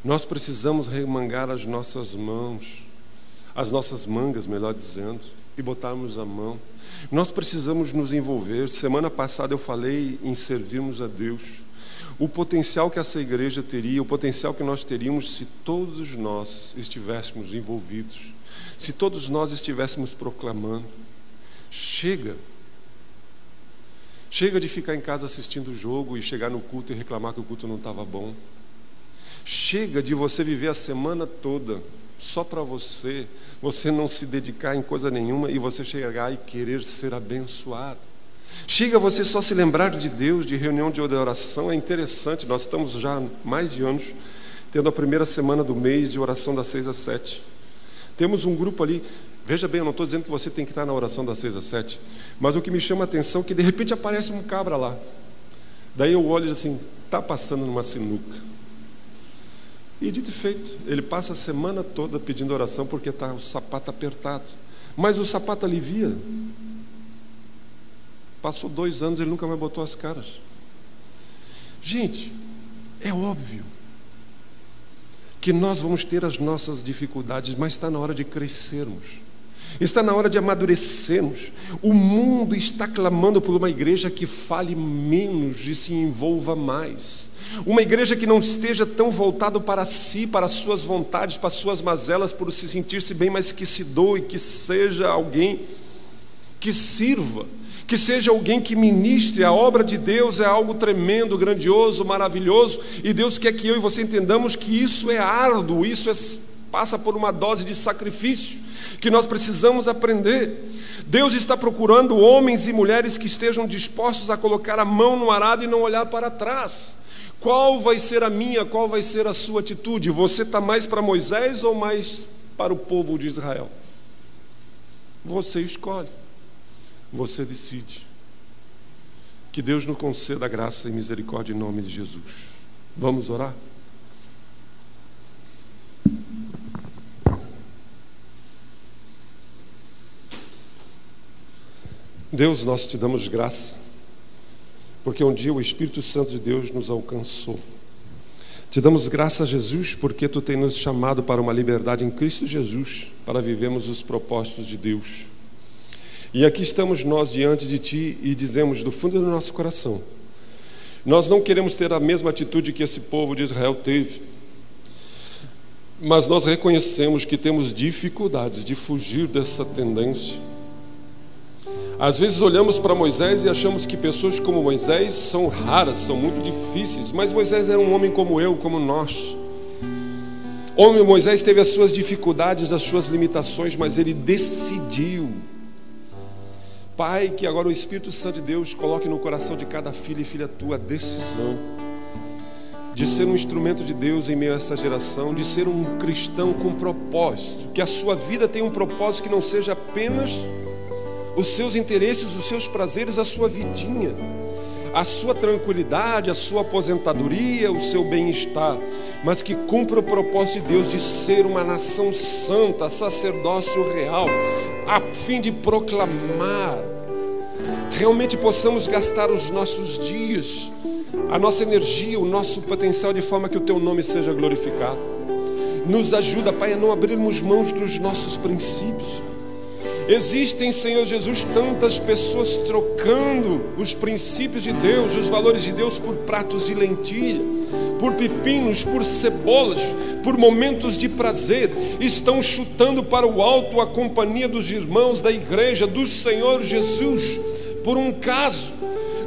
Nós precisamos remangar as nossas mãos, as nossas mangas, melhor dizendo, e botarmos a mão. Nós precisamos nos envolver. Semana passada eu falei em servirmos a Deus. O potencial que essa igreja teria, o potencial que nós teríamos se todos nós estivéssemos envolvidos, se todos nós estivéssemos proclamando. Chega de ficar em casa assistindo o jogo e chegar no culto e reclamar que o culto não estava bom. Chega de você viver a semana toda só para você não se dedicar em coisa nenhuma e você chegar e querer ser abençoado. Chega você só se lembrar de Deus, de reunião de oração. É interessante, nós estamos já há mais de anos tendo a primeira semana do mês de oração das 6 às 7. Temos um grupo ali. Veja bem, eu não estou dizendo que você tem que estar na oração das 6 às 7, mas o que me chama a atenção é que de repente aparece um cabra lá. Daí eu olho assim, está passando numa sinuca. E dito e feito, ele passa a semana toda pedindo oração porque está o sapato apertado. Mas o sapato alivia. Passou 2 anos, ele nunca mais botou as caras. Gente, é óbvio que nós vamos ter as nossas dificuldades, mas está na hora de crescermos. Está na hora de amadurecermos. O mundo está clamando por uma igreja que fale menos e se envolva mais. Uma igreja que não esteja tão voltada para si, para as suas vontades, para as suas mazelas, por se sentir-se bem, mas que se doe, que seja alguém que sirva, que seja alguém que ministre. A obra de Deus é algo tremendo, grandioso, maravilhoso, e Deus quer que eu e você entendamos que isso é árduo, passa por uma dose de sacrifício, que nós precisamos aprender. Deus está procurando homens e mulheres que estejam dispostos a colocar a mão no arado e não olhar para trás. Qual vai ser a minha, qual vai ser a sua atitude? Você está mais para Moisés ou mais para o povo de Israel? Você escolhe, você decide. Que Deus nos conceda graça e misericórdia em nome de Jesus. Vamos orar? Deus, nós te damos graça, porque um dia o Espírito Santo de Deus nos alcançou. Te damos graça, Jesus, porque Tu tens nos chamado para uma liberdade em Cristo Jesus, para vivermos os propósitos de Deus. E aqui estamos nós diante de Ti e dizemos do fundo do nosso coração, nós não queremos ter a mesma atitude que esse povo de Israel teve, mas nós reconhecemos que temos dificuldades de fugir dessa tendência. Às vezes olhamos para Moisés e achamos que pessoas como Moisés são raras, são muito difíceis, mas Moisés era um homem como eu, como nós. Moisés teve as suas dificuldades, as suas limitações, mas ele decidiu. Pai, que agora o Espírito Santo de Deus coloque no coração de cada filho e filha tua a decisão de ser um instrumento de Deus em meio a essa geração, de ser um cristão com propósito, que a sua vida tenha um propósito que não seja apenas os seus interesses, os seus prazeres, a sua vidinha, a sua tranquilidade, a sua aposentadoria, o seu bem-estar, mas que cumpra o propósito de Deus de ser uma nação santa, sacerdócio real, a fim de proclamar. Realmente possamos gastar os nossos dias, a nossa energia, o nosso potencial, de forma que o Teu nome seja glorificado. Nos ajuda, Pai, a não abrirmos mãos dos nossos princípios. Existem, Senhor Jesus, tantas pessoas trocando os princípios de Deus, os valores de Deus por pratos de lentilha, por pepinos, por cebolas, por momentos de prazer. Estão chutando para o alto a companhia dos irmãos da igreja do Senhor Jesus, por um caso,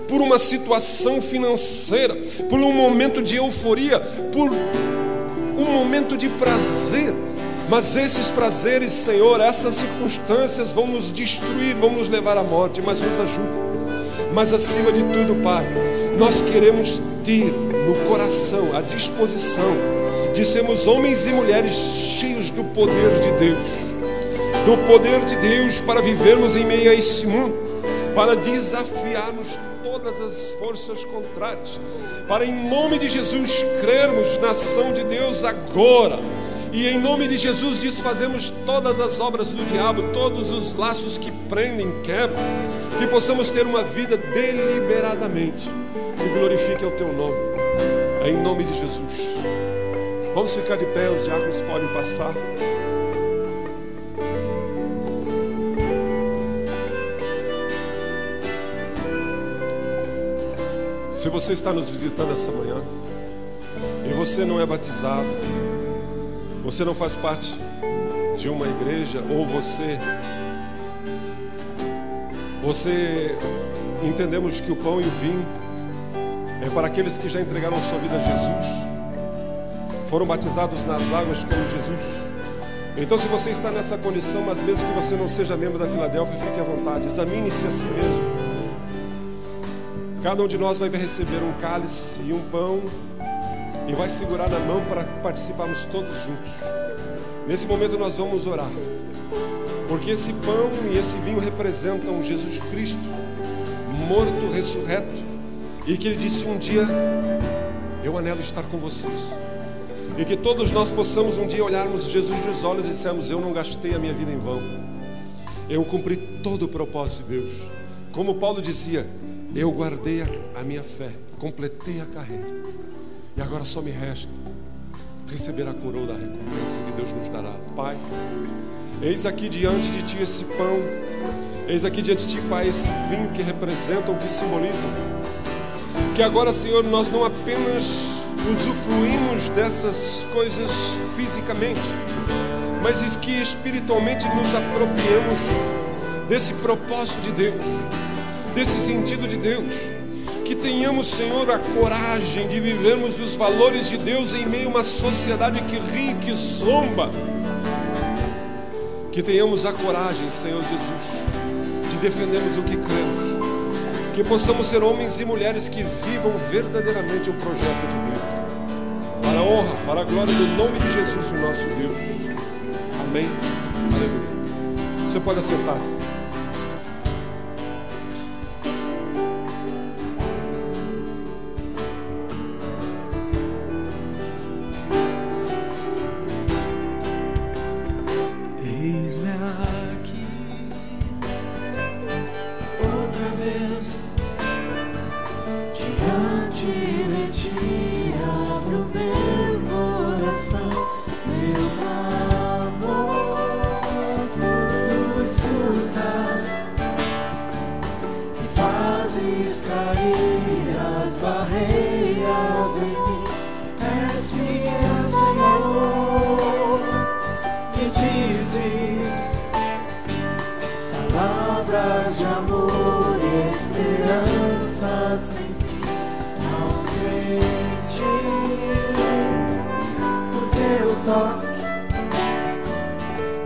por uma situação financeira, por um momento de euforia, por um momento de prazer. Mas esses prazeres, Senhor, essas circunstâncias vão nos destruir, vão nos levar à morte, mas nos ajuda. Mas acima de tudo, Pai, nós queremos ter no coração a disposição de sermos homens e mulheres cheios do poder de Deus, do poder de Deus para vivermos em meio a esse mundo, para desafiarmos todas as forças contrárias, para em nome de Jesus crermos na ação de Deus agora. E em nome de Jesus desfazemos todas as obras do diabo, todos os laços que prendem, quebram, que possamos ter uma vida deliberadamente que glorifique o teu nome, em nome de Jesus. Vamos ficar de pé, os diáconos podem passar. Se você está nos visitando essa manhã e você não é batizado, você não faz parte de uma igreja, ou você entendemos que o pão e o vinho é para aqueles que já entregaram sua vida a Jesus, foram batizados nas águas como Jesus. Então, se você está nessa condição, mas mesmo que você não seja membro da Filadélfia, fique à vontade, examine-se a si mesmo. Cada um de nós vai receber um cálice e um pão e vai segurar na mão para participarmos todos juntos. Nesse momento nós vamos orar, porque esse pão e esse vinho representam Jesus Cristo, morto, ressurreto, e que Ele disse um dia: eu anelo estar com vocês. E que todos nós possamos um dia olharmos Jesus nos olhos e dissermos: eu não gastei a minha vida em vão, eu cumpri todo o propósito de Deus. Como Paulo dizia: eu guardei a minha fé, completei a carreira, e agora só me resta receber a coroa da recompensa que Deus nos dará. Pai, eis aqui diante de Ti esse pão, eis aqui diante de Ti, Pai, esse vinho que representam, que simbolizam. Que agora, Senhor, nós não apenas usufruímos dessas coisas fisicamente, mas que espiritualmente nos apropriemos desse propósito de Deus, desse sentido de Deus. Que tenhamos, Senhor, a coragem de vivermos os valores de Deus em meio a uma sociedade que ri, que zomba. Que tenhamos a coragem, Senhor Jesus, de defendermos o que cremos. Que possamos ser homens e mulheres que vivam verdadeiramente o projeto de Deus, para a honra, para a glória do nome de Jesus, o nosso Deus. Amém. Aleluia. Você pode assentar-se. Palavras de amor e esperança sem fim, ao sentir o teu toque,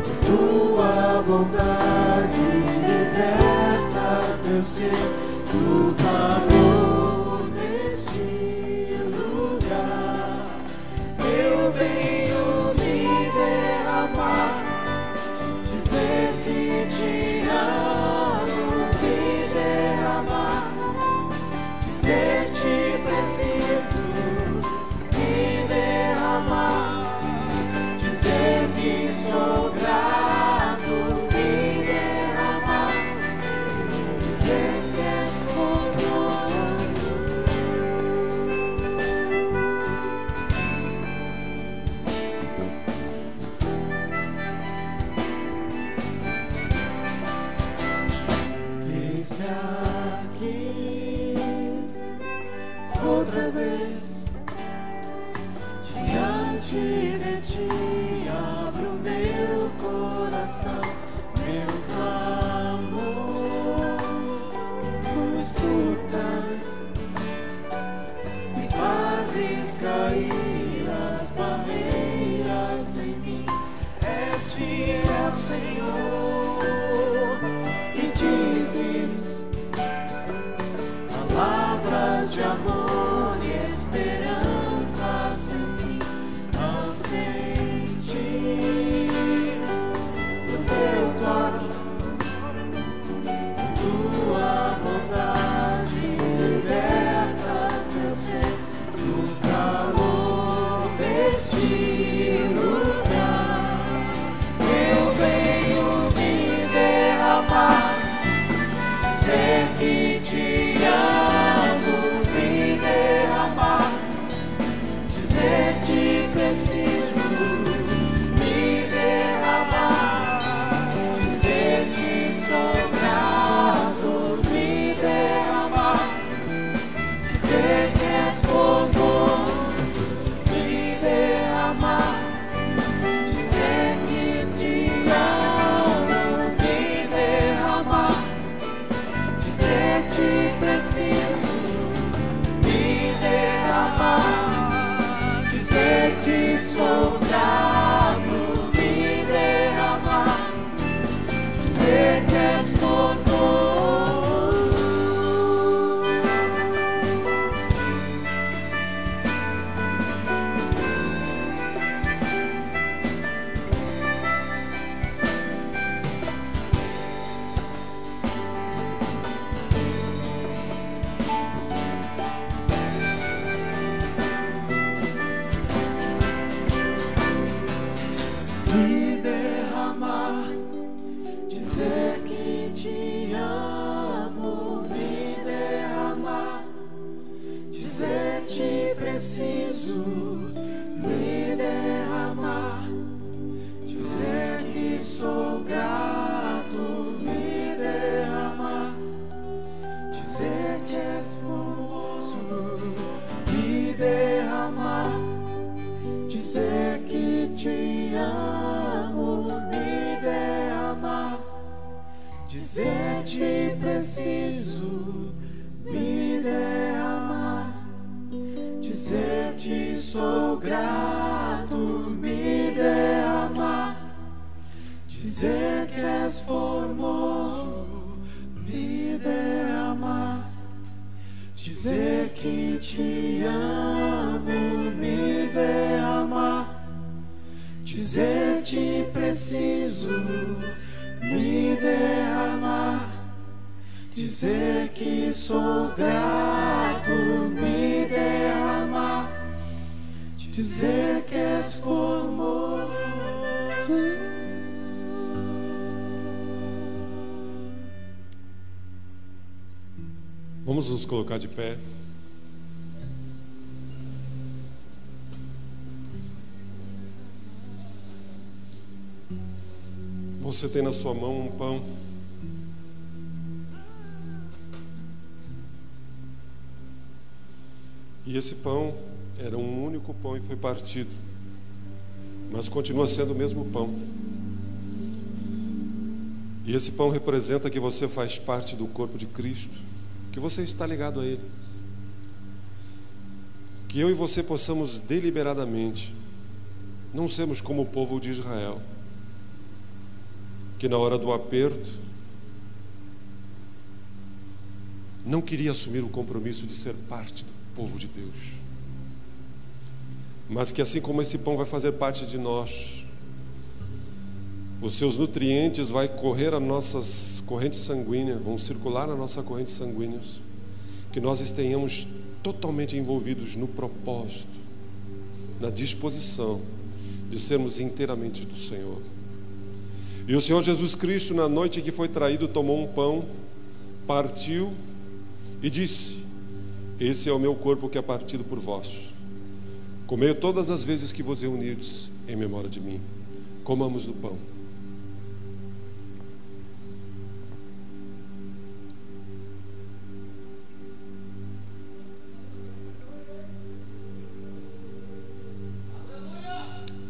por tua bondade libertas meu ser do calor deste lugar. Eu venho me derramar, dizer que te amo, me derramar, dizer te preciso, me derramar, dizer que sou grato, me derramar, dizer que és poderoso. Somente de ti abro meu coração, meu clamor. Tu escutas e fazes cair as barreiras em mim. És fiel, Senhor, e dizes palavras de amor e esperança sem fim. Não senti o teu toque, tua bondade libertas meu ser no calor deste lugar. Eu venho me derramar, dizer que te amo, me derramar, dizer que preciso, me derramar, dizer que sou grato, me derramar, dizer que és formoso, me derramar, dizer que te amo, me derramar, dizer que preciso, me derramar, dizer que sou grato, me derramar, dizer que és formoso. Me derramar, dizer que te amo, me derramar, dizer que preciso, me derramar, dizer que sou grato, me derramar, dizer que és formoso, me derramar, dizer que te amo, me derramar, dizer que preciso, me derramar, dizer que sou grato, me derramar, dizer que és formoso, me derramar, dizer que te amo, me derramar, dizer que preciso, me derramar, dizer que sou grato, me derramar, dizer que és formoso. Vamos nos colocar de pé. Você tem na sua mão um pão. E esse pão era um único pão e foi partido, mas continua sendo o mesmo pão. E esse pão representa que você faz parte do corpo de Cristo, que você está ligado a Ele. Que eu e você possamos deliberadamente não sermos como o povo de Israel, que na hora do aperto não queria assumir o compromisso de ser parte do povo de Deus, mas que assim como esse pão vai fazer parte de nós, os seus nutrientes vai correr as nossas correntes sanguíneas, vão circular na nossa corrente sanguínea, que nós estejamos totalmente envolvidos no propósito, na disposição de sermos inteiramente do Senhor. E o Senhor Jesus Cristo, na noite que foi traído, tomou um pão, partiu e disse: esse é o meu corpo que é partido por vós. Comei todas as vezes que vos reunirdes em memória de mim. Comamos do pão.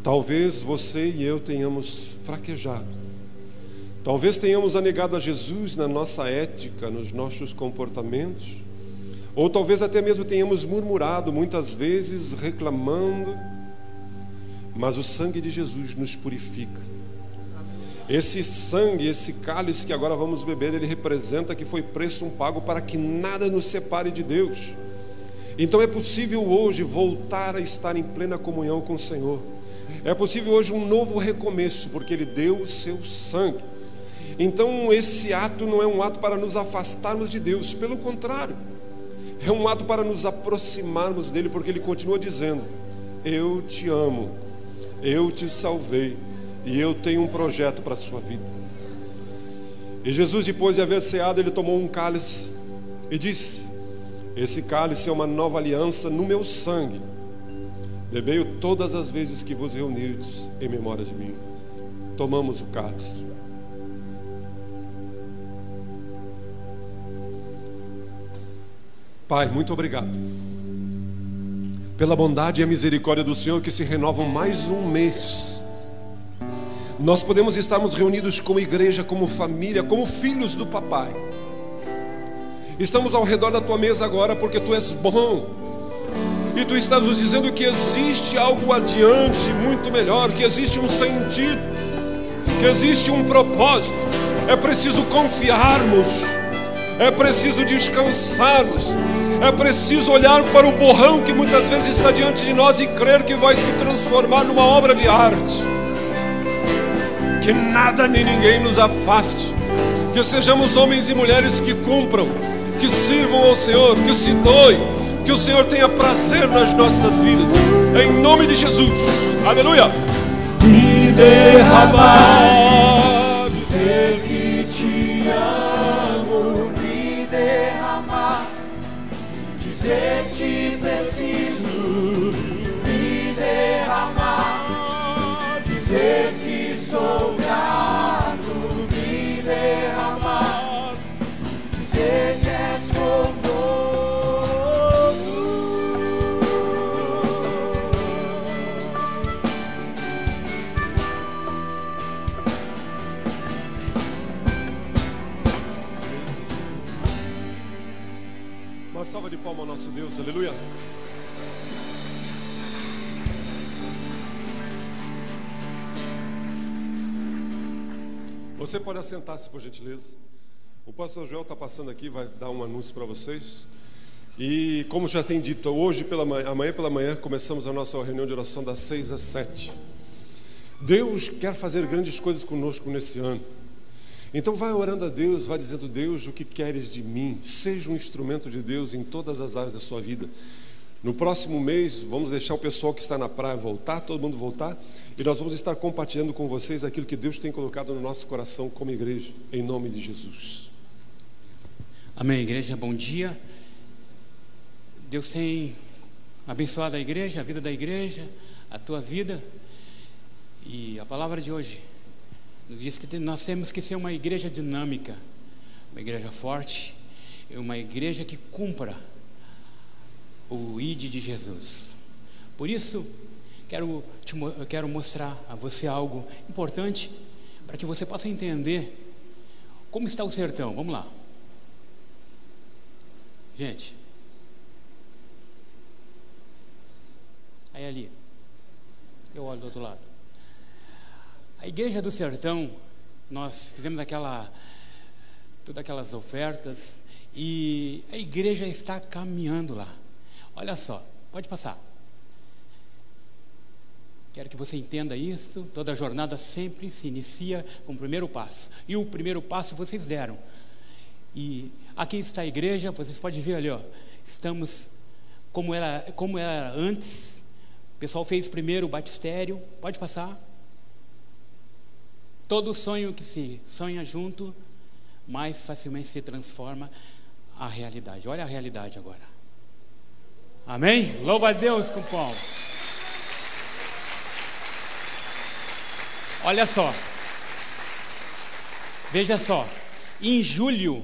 Talvez você e eu tenhamos fraquejado. Talvez tenhamos anegado a Jesus na nossa ética, nos nossos comportamentos. Ou talvez até mesmo tenhamos murmurado, muitas vezes reclamando. Mas o sangue de Jesus nos purifica. Esse sangue, esse cálice que agora vamos beber, ele representa que foi preço pago para que nada nos separe de Deus. Então é possível hoje voltar a estar em plena comunhão com o Senhor. É possível hoje um novo recomeço, porque Ele deu o seu sangue. Então esse ato não é um ato para nos afastarmos de Deus, pelo contrário, é um ato para nos aproximarmos dEle, porque Ele continua dizendo: eu te amo, eu te salvei, e eu tenho um projeto para a sua vida. E Jesus, depois de haver ceado, Ele tomou um cálice e disse: esse cálice é uma nova aliança no meu sangue. Bebei-o todas as vezes que vos reunirdes em memória de mim. Tomamos o cálice. Pai, muito obrigado pela bondade e a misericórdia do Senhor, que se renovam mais um mês. Nós podemos estarmos reunidos como igreja, como família, como filhos do papai. Estamos ao redor da tua mesa agora porque tu és bom. E tu estás nos dizendo que existe algo adiante, muito melhor, que existe um sentido, que existe um propósito. É preciso confiarmos, é preciso descansarmos, é preciso olhar para o borrão que muitas vezes está diante de nós e crer que vai se transformar numa obra de arte. Que nada nem ninguém nos afaste, que sejamos homens e mulheres que cumpram, que sirvam ao Senhor, que se doem, que o Senhor tenha prazer nas nossas vidas, em nome de Jesus, aleluia. Me derramar, dizer que te amo, me derramar, dizer que preciso, me derramar, dizer que sou grato, me derramar, dizer que és bondoso. Uma salva de palmas ao nosso Deus, aleluia. Você pode assentar-se, por gentileza. O pastor Joel está passando aqui, vai dar um anúncio para vocês. E como já tem dito, hoje amanhã pela manhã começamos a nossa reunião de oração das 6 às 7. Deus quer fazer grandes coisas conosco nesse ano. Então vai orando a Deus, vai dizendo: Deus, o que queres de mim? Seja um instrumento de Deus em todas as áreas da sua vida. No próximo mês vamos deixar o pessoal que está na praia voltar, todo mundo voltar, e nós vamos estar compartilhando com vocês aquilo que Deus tem colocado no nosso coração como igreja, em nome de Jesus. Amém, igreja, bom dia. Deus tem abençoado a igreja, a vida da igreja, a tua vida. E a palavra de hoje nos diz que nós temos que ser uma igreja dinâmica, uma igreja forte, uma igreja que cumpra o ID de Jesus. Por isso, quero mostrar a você algo importante, para que você possa entender como está o sertão. Vamos lá. Gente, aí ali, eu olho do outro lado. A igreja do sertão, nós fizemos todas aquelas ofertas, e a igreja está caminhando lá. Olha só, pode passar. Quero que você entenda isso. Toda a jornada sempre se inicia com o primeiro passo, e o primeiro passo vocês deram. E aqui está a igreja, vocês podem ver ali, ó, estamos como era antes. O pessoal fez primeiro o batistério, pode passar. Todo sonho que se sonha junto, mais facilmente se transforma a realidade. Olha a realidade agora. Amém? Louva a Deus com palmas. Olha só. Veja só. Em julho,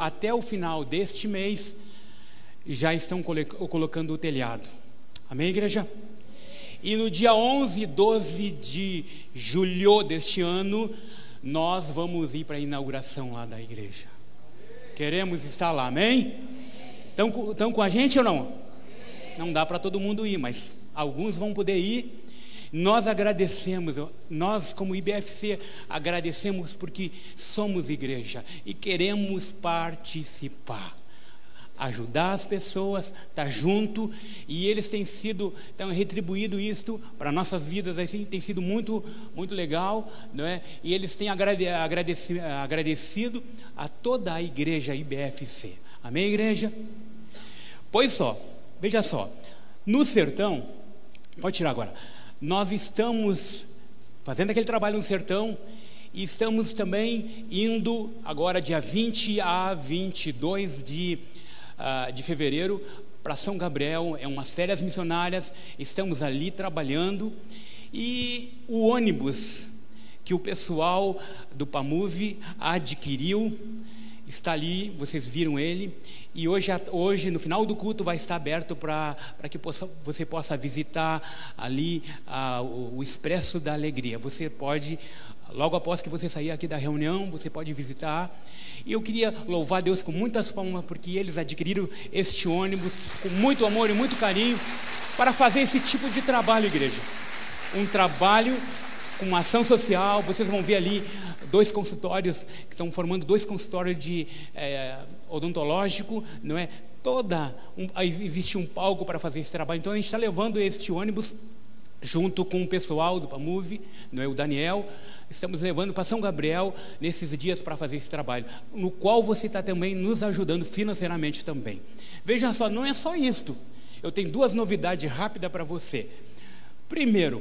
até o final deste mês, já estão colocando o telhado. Amém, igreja? E no dia 11 e 12 de julho deste ano, nós vamos ir para a inauguração lá da igreja. Queremos estar lá, amém? Estão com a gente ou não? Não dá para todo mundo ir, mas alguns vão poder ir. Nós agradecemos, nós como IBFC agradecemos porque somos igreja e queremos participar, ajudar as pessoas, estar junto, e eles têm retribuído isto para nossas vidas, assim, tem sido muito, muito legal, não é? E eles têm agradecido a toda a igreja IBFC, amém, igreja? Pois só, veja só, no sertão, pode tirar agora, nós estamos fazendo aquele trabalho no sertão e estamos também indo agora dia 20 a 22 de fevereiro para São Gabriel, é umas férias missionárias, estamos ali trabalhando, e o ônibus que o pessoal do PAMUV adquiriu está ali, vocês viram ele, e hoje no final do culto vai estar aberto para que você possa visitar ali o Expresso da Alegria. Você pode, logo após que você sair aqui da reunião, você pode visitar. E eu queria louvar a Deus com muitas palmas, porque eles adquiriram este ônibus com muito amor e muito carinho para fazer esse tipo de trabalho, igreja. Um trabalho com uma ação social. Vocês vão ver ali 2 consultórios, que estão formando 2 consultórios de odontológico, não é? Existe um palco para fazer esse trabalho. Então a gente está levando este ônibus junto com o pessoal do PAMUV, não é? O Daniel, estamos levando para São Gabriel nesses dias para fazer esse trabalho, no qual você está também nos ajudando financeiramente também. Veja só, não é só isto. Eu tenho 2 novidades rápidas para você. Primeiro,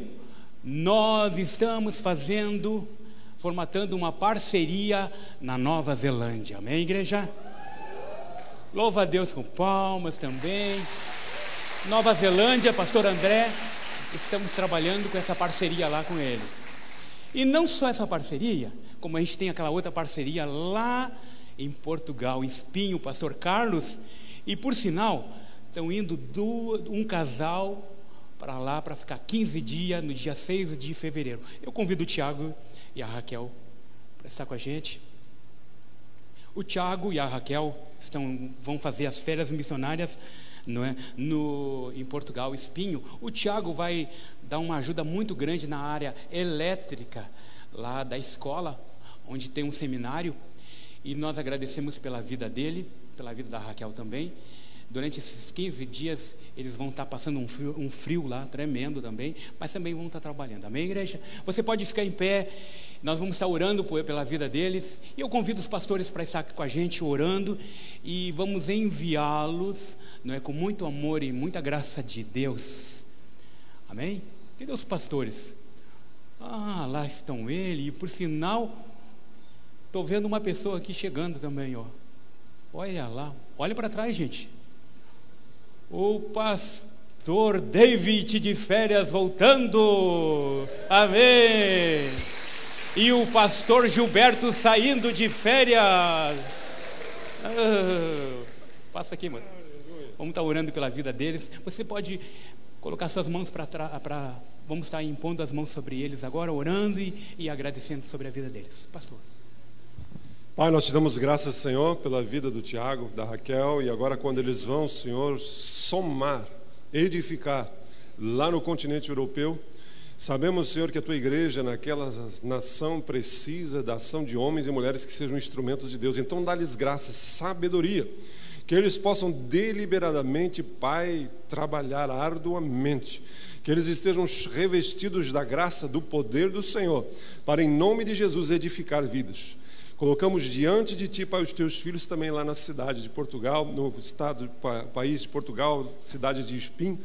nós estamos formatando uma parceria na Nova Zelândia, amém, igreja? Louva a Deus com palmas também. Nova Zelândia, pastor André, estamos trabalhando com essa parceria lá com ele. E não só essa parceria, como a gente tem aquela outra parceria lá em Portugal, Espinho, pastor Carlos, e por sinal, estão indo um casal para lá para ficar 15 dias, no dia 6 de fevereiro. Eu convido o Tiago e a Raquel para estar com a gente. O Tiago e a Raquel vão fazer as férias missionárias, não é? Em Portugal, Espinho. O Tiago vai dar uma ajuda muito grande na área elétrica lá da escola, onde tem um seminário, e nós agradecemos pela vida dele, pela vida da Raquel também. Durante esses 15 dias eles vão estar passando um frio lá tremendo também, mas também vão estar trabalhando, amém, igreja? Você pode ficar em pé, nós vamos estar orando pela vida deles, e eu convido os pastores para estar aqui com a gente orando, e vamos enviá-los, não é, com muito amor e muita graça de Deus, amém? Cadê os pastores? Lá estão eles, e por sinal estou vendo uma pessoa aqui chegando também, ó. Olha lá, olha para trás, gente. O pastor David de férias voltando, amém. E o pastor Gilberto saindo de férias. Passa aqui, mano. Vamos estar orando pela vida deles. Você pode colocar suas mãos para trás, vamos estar impondo as mãos sobre eles agora, orando e agradecendo sobre a vida deles. Pastor. Pai, nós te damos graças, Senhor, pela vida do Tiago, da Raquel, e agora quando eles vão, Senhor, somar, edificar lá no continente europeu, sabemos, Senhor, que a tua igreja naquela nação precisa da ação de homens e mulheres que sejam instrumentos de Deus. Então dá-lhes graça, sabedoria, que eles possam deliberadamente, Pai, trabalhar arduamente, que eles estejam revestidos da graça, do poder do Senhor, para em nome de Jesus edificar vidas. Colocamos diante de Ti, Pai, os Teus filhos também lá na cidade de Portugal, no estado, país de Portugal, cidade de Espinho,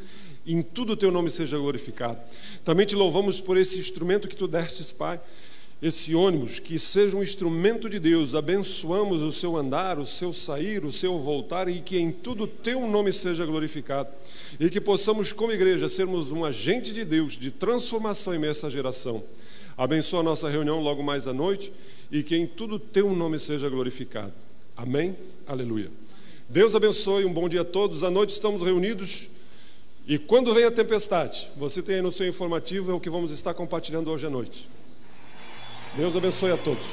e em tudo o Teu nome seja glorificado. Também Te louvamos por esse instrumento que Tu destes, Pai, esse ônibus, que seja um instrumento de Deus. Abençoamos o seu andar, o seu sair, o seu voltar, e que em tudo o Teu nome seja glorificado. E que possamos, como igreja, sermos um agente de Deus, de transformação em meio a essa geração. Abençoa a nossa reunião logo mais à noite, e que em tudo Teu nome seja glorificado. Amém? Aleluia. Deus abençoe, um bom dia a todos. À noite estamos reunidos E quando vem a tempestade, você tem aí no seu informativo, é o que vamos estar compartilhando hoje à noite. Deus abençoe a todos.